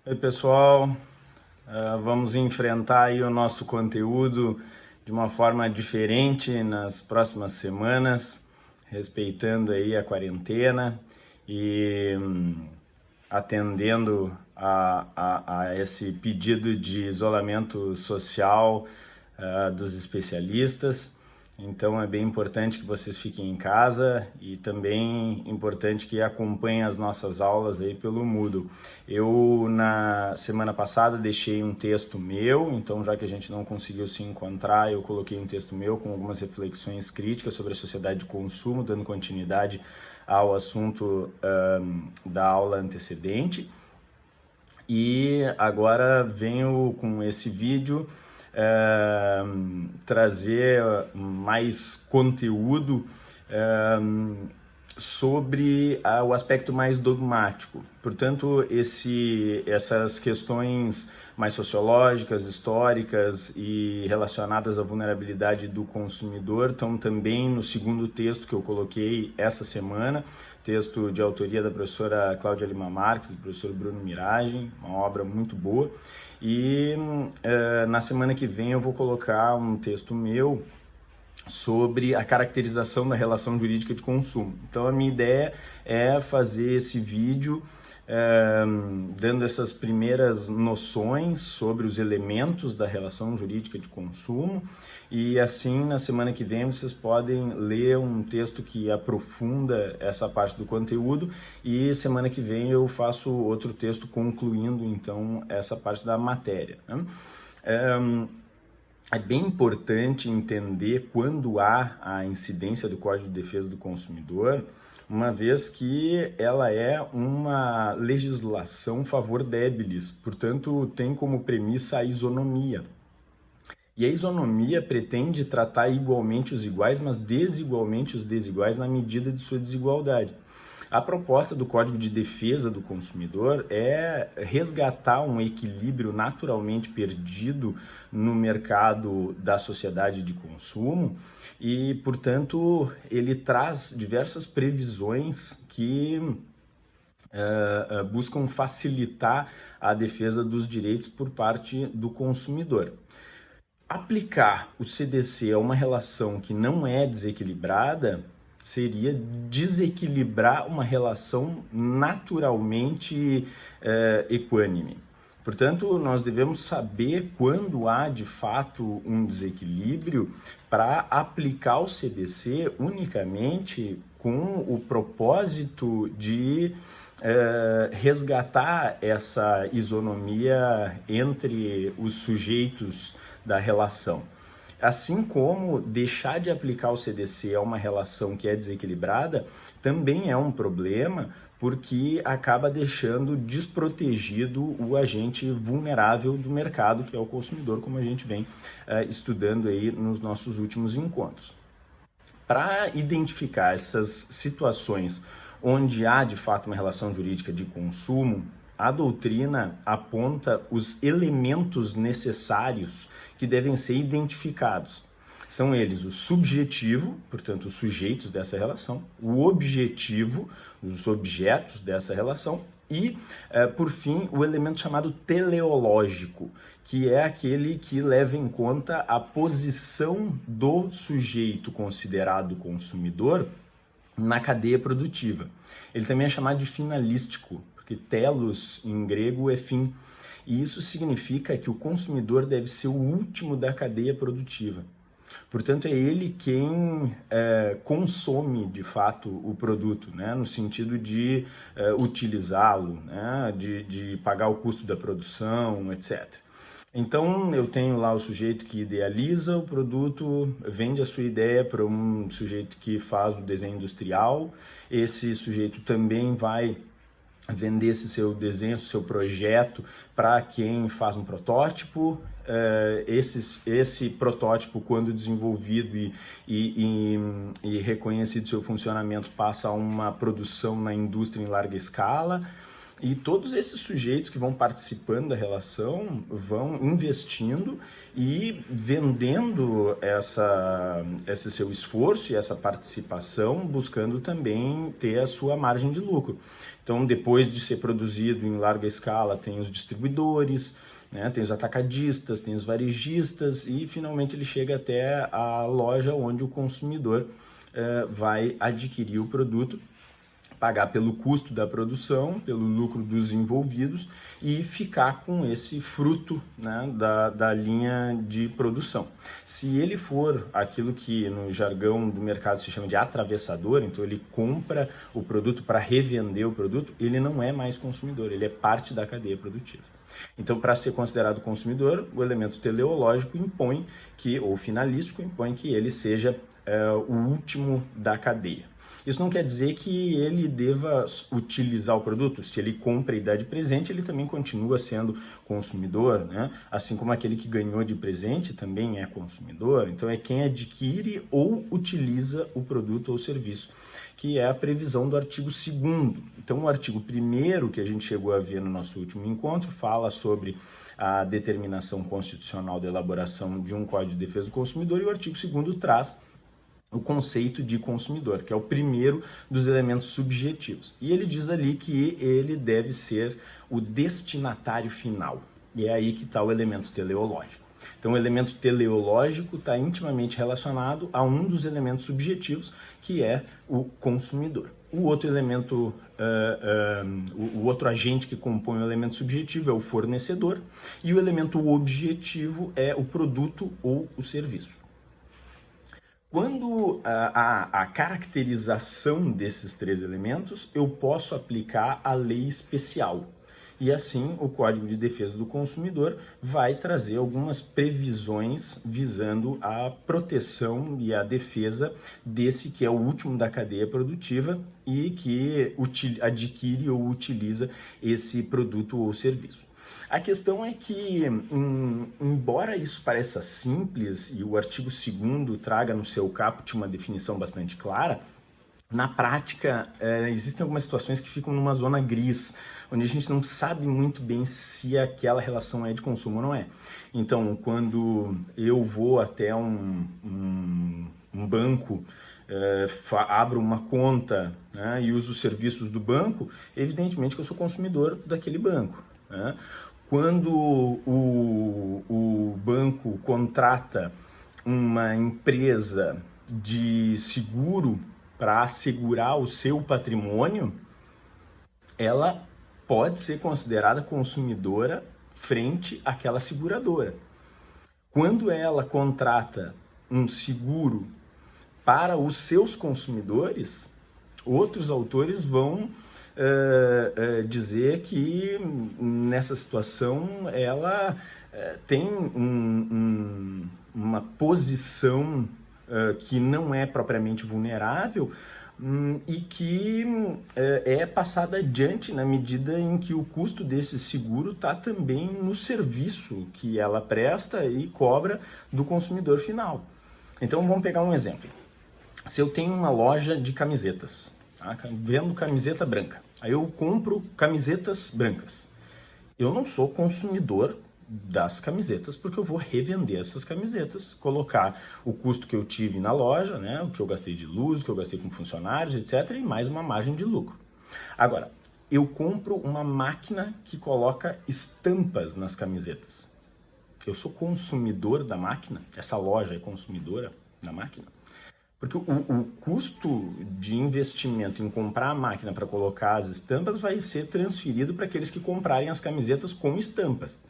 Oi pessoal, vamos enfrentar aí o nosso conteúdo de uma forma diferente nas próximas semanas, respeitando aí a quarentena e atendendo a esse pedido de isolamento social dos especialistas. Então é bem importante que vocês fiquem em casa e também importante que acompanhem as nossas aulas aí pelo Moodle. Eu na semana passada deixei um texto meu, então já que a gente não conseguiu se encontrar, eu coloquei um texto meu com algumas reflexões críticas sobre a sociedade de consumo, dando continuidade ao assunto da aula antecedente. E agora venho com esse vídeo trazer mais conteúdo sobre o aspecto mais dogmático. Portanto, essas questões mais sociológicas, históricas e relacionadas à vulnerabilidade do consumidor estão também no segundo texto que eu coloquei essa semana, texto de autoria da professora Cláudia Lima Marques, do professor Bruno Miragem, uma obra muito boa. E na semana que vem eu vou colocar um texto meu sobre a caracterização da relação jurídica de consumo. Então a minha ideia é fazer esse vídeo dando essas primeiras noções sobre os elementos da relação jurídica de consumo, e assim na semana que vem vocês podem ler um texto que aprofunda essa parte do conteúdo, e semana que vem eu faço outro texto concluindo então essa parte da matéria, né? É bem importante entender quando há a incidência do Código de Defesa do Consumidor, uma vez que ela é uma legislação favor debilis, portanto tem como premissa a isonomia. E a isonomia pretende tratar igualmente os iguais, mas desigualmente os desiguais na medida de sua desigualdade. A proposta do Código de Defesa do Consumidor é resgatar um equilíbrio naturalmente perdido no mercado da sociedade de consumo e, portanto, ele traz diversas previsões que buscam facilitar a defesa dos direitos por parte do consumidor. Aplicar o CDC a uma relação que não é desequilibrada seria desequilibrar uma relação naturalmente equânime. Portanto, nós devemos saber quando há de fato um desequilíbrio para aplicar o CDC unicamente com o propósito de resgatar essa isonomia entre os sujeitos da relação. Assim como deixar de aplicar o CDC a uma relação que é desequilibrada também é um problema, porque acaba deixando desprotegido o agente vulnerável do mercado, que é o consumidor, como a gente vem estudando aí nos nossos últimos encontros. Para identificar essas situações onde há de fato uma relação jurídica de consumo, a doutrina aponta os elementos necessários que devem ser identificados. São eles o subjetivo, portanto, os sujeitos dessa relação, o objetivo, os objetos dessa relação, e, por fim, o elemento chamado teleológico, que é aquele que leva em conta a posição do sujeito considerado consumidor na cadeia produtiva. Ele também é chamado de finalístico, porque telos em grego é fim, e isso significa que o consumidor deve ser o último da cadeia produtiva. Portanto, é ele quem consome, de fato, o produto, né? No sentido de utilizá-lo, né? de pagar o custo da produção, etc. Então, eu tenho lá o sujeito que idealiza o produto, vende a sua ideia para um sujeito que faz o desenho industrial. Esse sujeito também vai vender esse seu desenho, seu projeto para quem faz um protótipo. Esse protótipo, quando desenvolvido e reconhecido seu funcionamento, passa a uma produção na indústria em larga escala. E todos esses sujeitos que vão participando da relação vão investindo e vendendo esse seu esforço e essa participação, buscando também ter a sua margem de lucro. Então, depois de ser produzido em larga escala, tem os distribuidores, né, tem os atacadistas, tem os varejistas e finalmente ele chega até a loja onde o consumidor vai adquirir o produto, pagar pelo custo da produção, pelo lucro dos envolvidos e ficar com esse fruto, né, da linha de produção. Se ele for aquilo que no jargão do mercado se chama de atravessador, então ele compra o produto para revender o produto, ele não é mais consumidor, ele é parte da cadeia produtiva. Então, para ser considerado consumidor, o elemento teleológico impõe que, ou finalístico, impõe que ele seja o último da cadeia. Isso não quer dizer que ele deva utilizar o produto. Se ele compra e dá de presente, ele também continua sendo consumidor, né? Assim como aquele que ganhou de presente também é consumidor. Então, é quem adquire ou utiliza o produto ou serviço, que é a previsão do artigo 2º. Então, o artigo 1º, que a gente chegou a ver no nosso último encontro, fala sobre a determinação constitucional da elaboração de um Código de Defesa do Consumidor, e o artigo 2º traz o conceito de consumidor, que é o primeiro dos elementos subjetivos. E ele diz ali que ele deve ser o destinatário final. E é aí que está o elemento teleológico. Então, o elemento teleológico está intimamente relacionado a um dos elementos subjetivos, que é o consumidor. O outro elemento, o outro agente que compõe o elemento subjetivo é o fornecedor, e o elemento objetivo é o produto ou o serviço. Quando a caracterização desses três elementos, eu posso aplicar a lei especial. E assim, o Código de Defesa do Consumidor vai trazer algumas previsões visando a proteção e a defesa desse que é o último da cadeia produtiva e que adquire ou utiliza esse produto ou serviço. A questão é que, embora isso pareça simples e o artigo 2º traga no seu caput uma definição bastante clara, na prática existem algumas situações que ficam numa zona gris, onde a gente não sabe muito bem se aquela relação é de consumo ou não é. Então, quando eu vou até um banco, abro uma conta, né, e uso os serviços do banco, evidentemente que eu sou consumidor daquele banco, né? Quando o banco contrata uma empresa de seguro para assegurar o seu patrimônio, ela pode ser considerada consumidora frente àquela seguradora. Quando ela contrata um seguro para os seus consumidores, outros autores vão dizer que nessa situação ela tem uma posição que não é propriamente vulnerável e que é passada adiante na medida em que o custo desse seguro está também no serviço que ela presta e cobra do consumidor final. Então vamos pegar um exemplo. Se eu tenho uma loja de camisetas, vendo camiseta branca, aí eu compro camisetas brancas. Eu não sou consumidor das camisetas, porque eu vou revender essas camisetas, colocar o custo que eu tive na loja, né, o que eu gastei de luz, o que eu gastei com funcionários, etc., e mais uma margem de lucro. Agora, eu compro uma máquina que coloca estampas nas camisetas. Eu sou consumidor da máquina? Essa loja é consumidora da máquina? Porque o custo de investimento em comprar a máquina para colocar as estampas vai ser transferido para aqueles que comprarem as camisetas com estampas.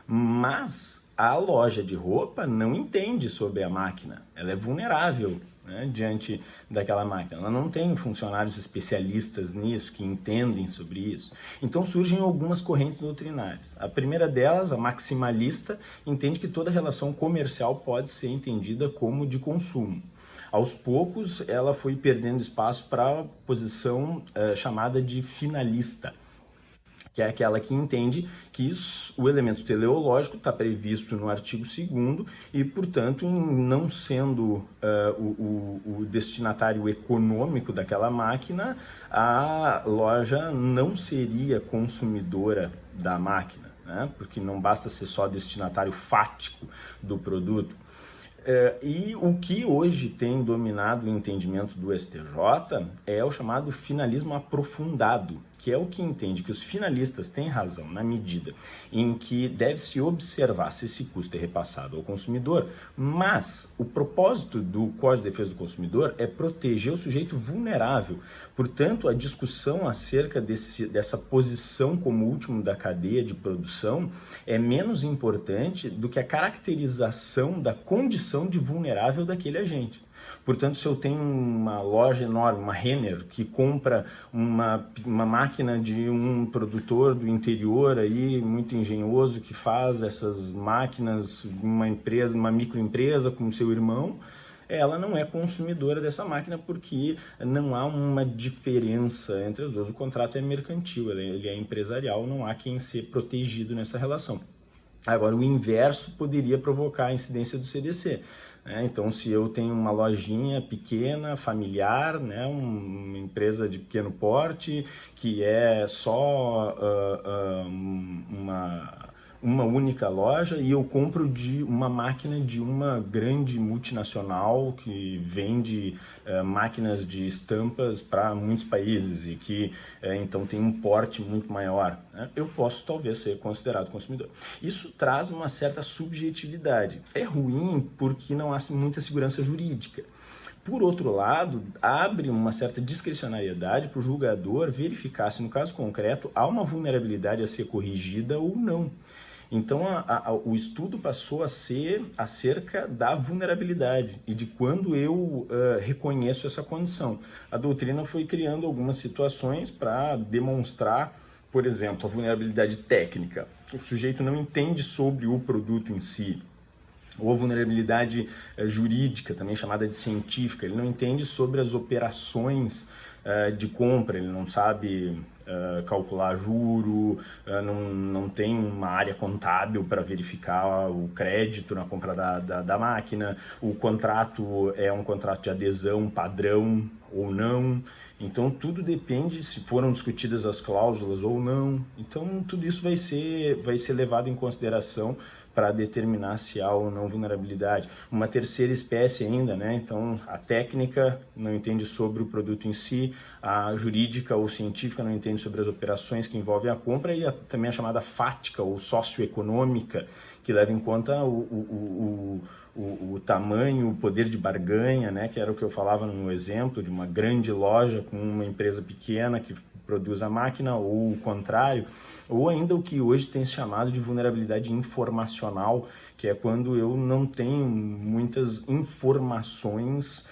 Mas a loja de roupa não entende sobre a máquina. Ela é vulnerável, né, diante daquela máquina. Ela não tem funcionários especialistas nisso, que entendem sobre isso. Então surgem algumas correntes doutrinárias. A primeira delas, a maximalista, entende que toda relação comercial pode ser entendida como de consumo. Aos poucos, ela foi perdendo espaço para a posição chamada de finalista, que é aquela que entende que o elemento teleológico está previsto no artigo 2º e, portanto, em não sendo o destinatário econômico daquela máquina, a loja não seria consumidora da máquina, né? Porque não basta ser só destinatário fático do produto. E o que hoje tem dominado o entendimento do STJ é o chamado finalismo aprofundado, que é o que entende que os finalistas têm razão na medida em que deve-se observar se esse custo é repassado ao consumidor, mas o propósito do Código de Defesa do Consumidor é proteger o sujeito vulnerável. Portanto, a discussão acerca dessa posição como último da cadeia de produção é menos importante do que a caracterização da condição de vulnerável daquele agente. Portanto, se eu tenho uma loja enorme, uma Renner, que compra uma máquina de um produtor do interior aí, muito engenhoso, que faz essas máquinas, uma microempresa com seu irmão, ela não é consumidora dessa máquina porque não há uma diferença entre os dois. O contrato é mercantil, ele é empresarial, não há quem ser protegido nessa relação. Agora, o inverso poderia provocar a incidência do CDC. Então, se eu tenho uma lojinha pequena, familiar, né, uma empresa de pequeno porte, que é só uma única loja, e eu compro uma máquina de uma grande multinacional que vende máquinas de estampas para muitos países e que então tem um porte muito maior, né? Eu posso talvez ser considerado consumidor. Isso traz uma certa subjetividade. É ruim porque não há muita segurança jurídica. Por outro lado, abre uma certa discricionariedade para o julgador verificar se no caso concreto há uma vulnerabilidade a ser corrigida ou não. Então, o estudo passou a ser acerca da vulnerabilidade e de quando eu reconheço essa condição. A doutrina foi criando algumas situações para demonstrar, por exemplo, a vulnerabilidade técnica. O sujeito não entende sobre o produto em si. Ou a vulnerabilidade jurídica, também chamada de científica. Ele não entende sobre as operações de compra, ele não sabe calcular juro, não tem uma área contábil para verificar o crédito na compra da máquina, o contrato é um contrato de adesão padrão ou não. Então, tudo depende se foram discutidas as cláusulas ou não. Então, tudo isso vai ser levado em consideração para determinar se há ou não vulnerabilidade. Uma terceira espécie ainda, né? Então, a técnica não entende sobre o produto em si, a jurídica ou científica não entende sobre as operações que envolvem a compra e também a chamada fática ou socioeconômica, que leva em conta o tamanho, o poder de barganha, né? Que era o que eu falava no exemplo de uma grande loja com uma empresa pequena que produz a máquina, ou o contrário, ou ainda o que hoje tem se chamado de vulnerabilidade informacional, que é quando eu não tenho muitas informações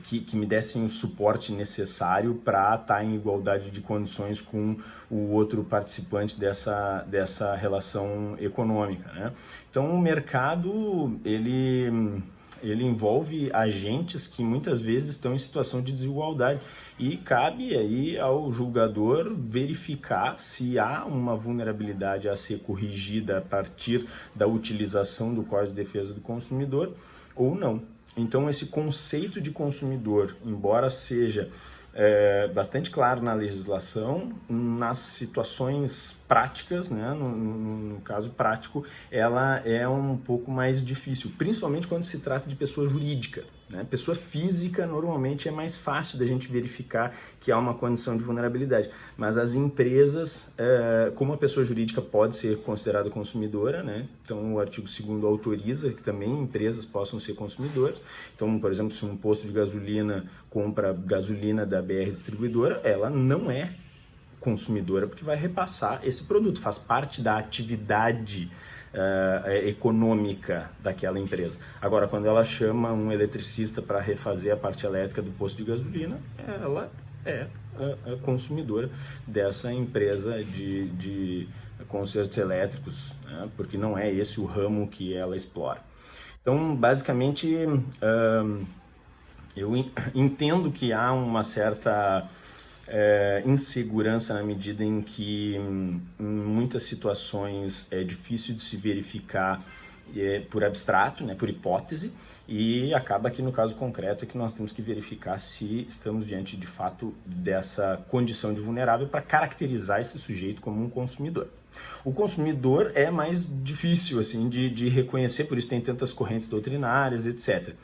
que me dessem o suporte necessário para estar em igualdade de condições com o outro participante dessa relação econômica, né? Então, o mercado, ele envolve agentes que muitas vezes estão em situação de desigualdade e cabe aí ao julgador verificar se há uma vulnerabilidade a ser corrigida a partir da utilização do Código de Defesa do Consumidor ou não. Então, esse conceito de consumidor, embora seja bastante claro na legislação, nas situações práticas, né, no caso prático, ela é um pouco mais difícil, principalmente quando se trata de pessoa jurídica, né? Pessoa física, normalmente, é mais fácil da gente verificar que há uma condição de vulnerabilidade, mas as empresas, como a pessoa jurídica pode ser considerada consumidora, né? Então o artigo 2º autoriza que também empresas possam ser consumidoras. Então, por exemplo, se um posto de gasolina compra gasolina da BR Distribuidora, ela não é consumidora porque vai repassar esse produto, faz parte da atividade econômica daquela empresa. Agora, quando ela chama um eletricista para refazer a parte elétrica do posto de gasolina, ela é a consumidora dessa empresa de consertos elétricos, né? Porque não é esse o ramo que ela explora. Então, basicamente, eu entendo que há uma certa insegurança na medida em que em muitas situações é difícil de se verificar por abstrato, né, por hipótese, e acaba que no caso concreto é que nós temos que verificar se estamos diante de fato dessa condição de vulnerável para caracterizar esse sujeito como um consumidor. O consumidor é mais difícil assim de reconhecer, por isso tem tantas correntes doutrinárias, etc.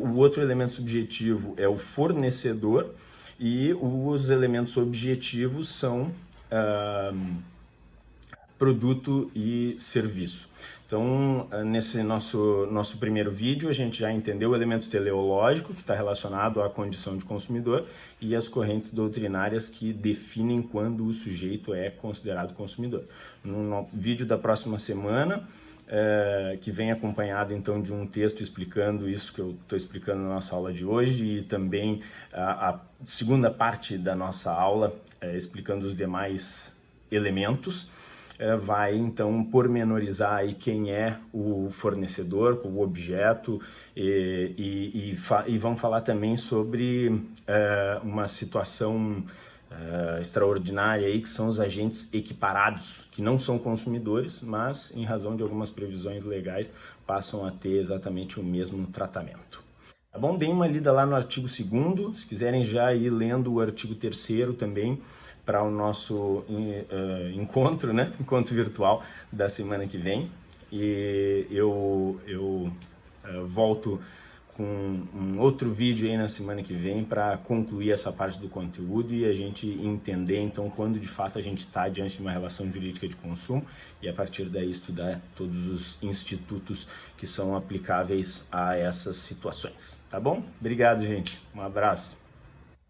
O outro elemento subjetivo é o fornecedor, e os elementos objetivos são produto e serviço. Então, nesse nosso primeiro vídeo, a gente já entendeu o elemento teleológico, que está relacionado à condição de consumidor, e as correntes doutrinárias que definem quando o sujeito é considerado consumidor. No vídeo da próxima semana, que vem acompanhado então de um texto explicando isso que eu estou explicando na nossa aula de hoje, e também a segunda parte da nossa aula explicando os demais elementos, vai então pormenorizar aí quem é o fornecedor, o objeto, e vão falar também sobre uma situação extraordinária aí, que são os agentes equiparados, que não são consumidores, mas em razão de algumas previsões legais passam a ter exatamente o mesmo tratamento. Tá bom? Deem uma lida lá no artigo 2º, se quiserem já ir lendo o artigo 3º também, para o nosso encontro, né? Encontro virtual da semana que vem. E eu volto com um outro vídeo aí na semana que vem para concluir essa parte do conteúdo e a gente entender então quando de fato a gente está diante de uma relação jurídica de consumo e a partir daí estudar todos os institutos que são aplicáveis a essas situações. Tá bom? Obrigado, gente. Um abraço.